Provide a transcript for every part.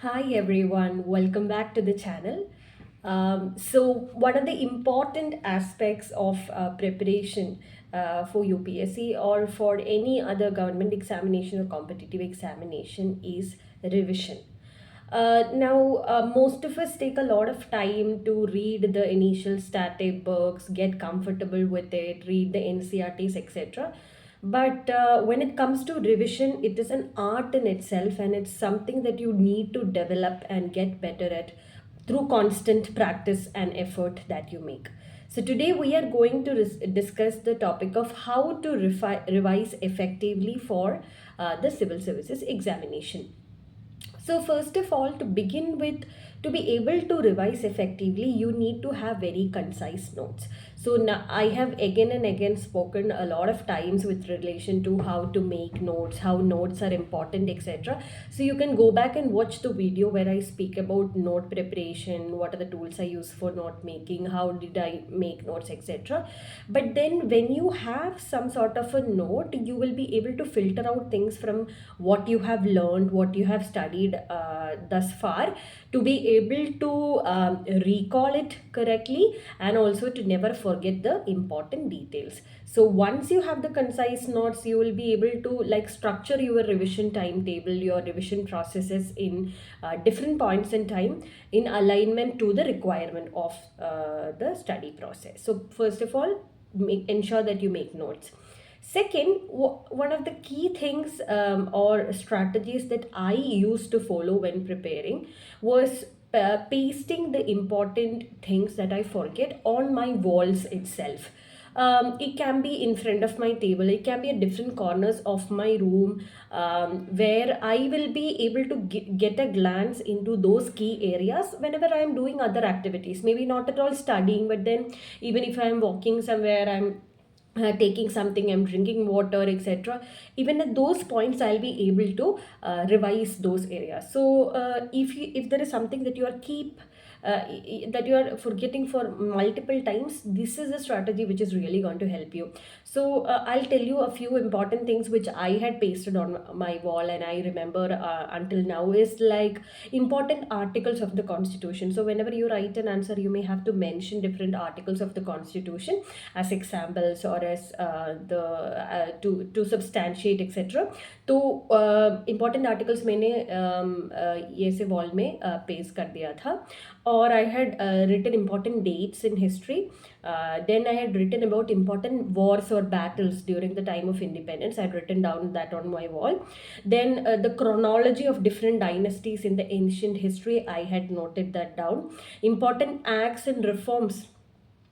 Hi everyone, welcome back to the channel. So one of the important aspects of preparation for UPSC or for any other government examination or competitive examination is revision. Most of us take a lot of time to read the initial static books, get comfortable with it, read the NCRTs, etc. But when it comes to revision, it is an art in itself, and it's something that you need to develop and get better at through constant practice and effort that you make. So, today we are going to discuss the topic of how to revise effectively for the civil services examination. So, first of all, to begin with, to be able to revise effectively, you need to have very concise notes. So, now I have again and again spoken a lot of times with relation to how to make notes, how notes are important, etc. So, you can go back and watch the video where I speak about note preparation, what are the tools I use for note making, how did I make notes, etc. But then, when you have some sort of a note, you will be able to filter out things from what you have learned, what you have studied thus far, to be able to recall it correctly and also to never forget the important details. So once you have the concise notes, you will be able to like structure your revision timetable, your revision processes in different points in time in alignment to the requirement of the study process. So first of all, ensure that you make notes. Second, one of the key things or strategies that I used to follow when preparing was pasting the important things that I forget on my walls itself. It can be in front of my table, it can be at different corners of my room, where I will be able to get a glance into those key areas whenever I am doing other activities. Maybe not at all studying, but then even if I am walking somewhere, I'm taking something, I'm drinking water, etc. Even at those points, I'll be able to revise those areas. So if there is something that you are that you are forgetting for multiple times, this is a strategy which is really going to help you. So I'll tell you a few important things which I had pasted on my wall and I remember until now, is like important articles of the constitution. So whenever you write an answer, you may have to mention different articles of the constitution as examples or as the to substantiate, etc. तो important articles मैंने ये से wall में paste कर दिया था. और I had written important dates in history. Then I had written about important wars or battles during the time of independence. I had written down that on my wall. Then the chronology of different dynasties in the ancient history, I had noted that down. Important acts and reforms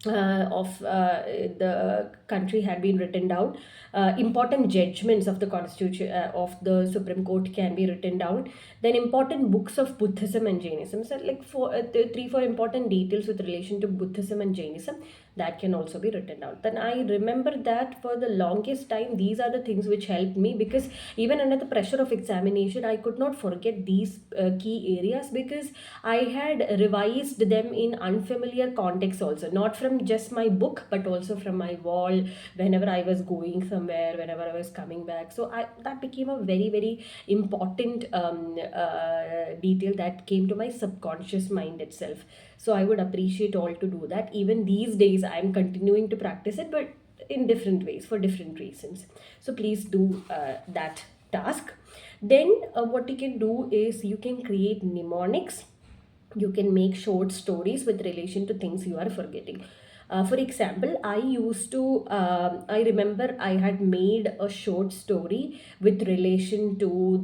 of the country had been written down. Important judgments of the constitution of the Supreme Court can be written down. Then important books of Buddhism and Jainism. So like three, four important details with relation to Buddhism and Jainism that can also be written down. Then I remember that for the longest time, these are the things which helped me, because even under the pressure of examination, I could not forget these key areas, because I had revised them in unfamiliar contexts also, not from just my book but also from my wall, whenever I was going somewhere, whenever I was coming back. So that became a very, very important detail that came to my subconscious mind itself. So I would appreciate all to do that. Even these days, I'm continuing to practice it, but in different ways for different reasons. So please do that task. Then what you can do is you can create mnemonics. You can make short stories with relation to things you are forgetting. For example, I remember I had made a short story with relation to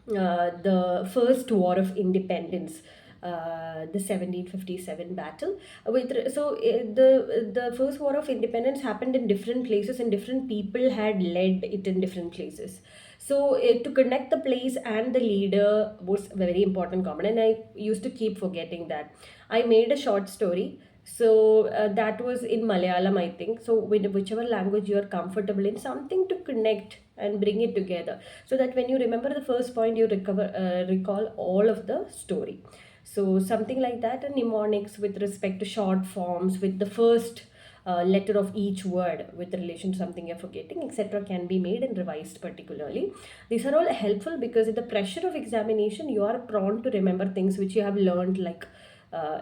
the first war of independence, the 1757 battle. The first war of independence happened in different places, and different people had led it in different places. So to connect the place and the leader was a very important component, and I used to keep forgetting that. I made a short story. So that was in Malayalam, I think. So whichever language you are comfortable in, something to connect and bring it together, so that when you remember the first point, you recall all of the story. So something like that, and mnemonics with respect to short forms with the first letter of each word with relation to something you're forgetting, etc., can be made and revised particularly. These are all helpful because in the pressure of examination, you are prone to remember things which you have learned like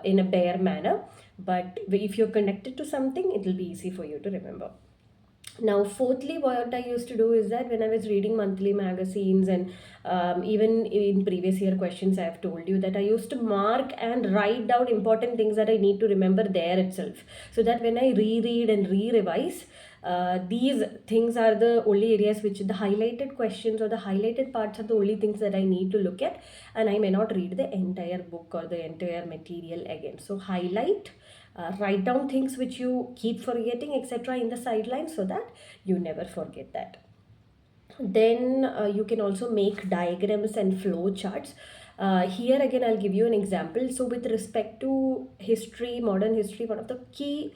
in a bare manner. But if you're connected to something, it will be easy for you to remember. Now, fourthly, what I used to do is that when I was reading monthly magazines and even in previous year questions, I have told you that I used to mark and write down important things that I need to remember there itself, so that when I reread and re-revise, these things are the only areas which the highlighted questions or the highlighted parts are the only things that I need to look at, and I may not read the entire book or the entire material again. So highlight, write down things which you keep forgetting, etc., in the sidelines so that you never forget that. Then you can also make diagrams and flow charts. Here again, I'll give you an example. So with respect to history, modern history, one of the key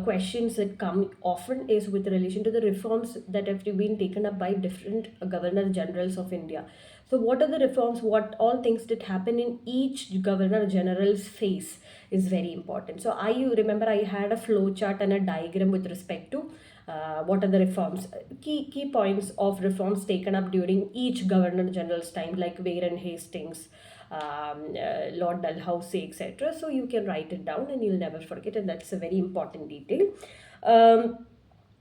questions that come often is with relation to the reforms that have been taken up by different governor generals of India. So what are the reforms, what all things that happen in each governor general's phase is very important. So I remember I had a flow chart and a diagram with respect to what are the reforms, key points of reforms taken up during each governor general's time, like Warren Hastings, Lord Dalhousie, etc. So you can write it down and you'll never forget, and that's a very important detail.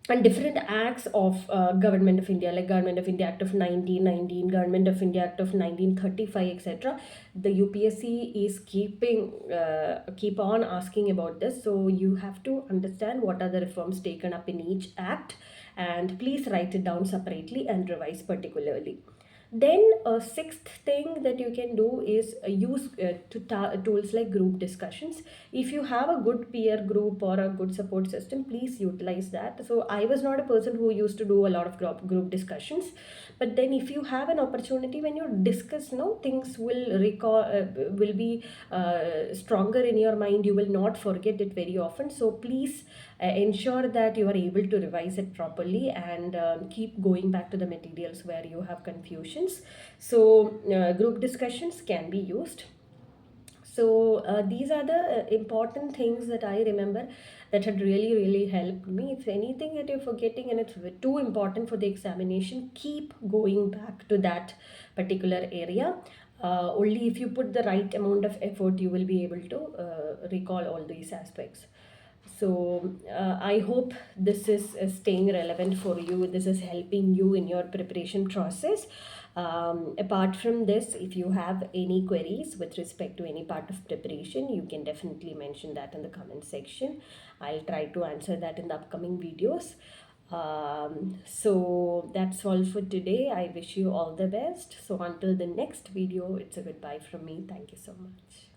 And different acts of government of India, like Government of India Act of 1919, Government of India Act of 1935, etc. The UPSC is keep on asking about this, so you have to understand what are the reforms taken up in each act, and please write it down separately and revise particularly. Then a sixth thing that you can do is use tools like group discussions. If you have a good peer group or a good support system, please utilize that. So I was not a person who used to do a lot of group discussions, but then if you have an opportunity when you discuss, no, things will will be stronger in your mind. You will not forget it very often. So please ensure that you are able to revise it properly and keep going back to the materials where you have confusions. So group discussions can be used. So these are the important things that I remember that had really helped me. If anything that you're forgetting and it's too important for the examination, keep going back to that particular area. Only if you put the right amount of effort, you will be able to recall all these aspects. So I hope this is staying relevant for you. This is helping you in your preparation process. Apart from this, if you have any queries with respect to any part of preparation, you can definitely mention that in the comment section. I'll try to answer that in the upcoming videos. So that's all for today. I wish you all the best. So until the next video, it's a goodbye from me. Thank you so much.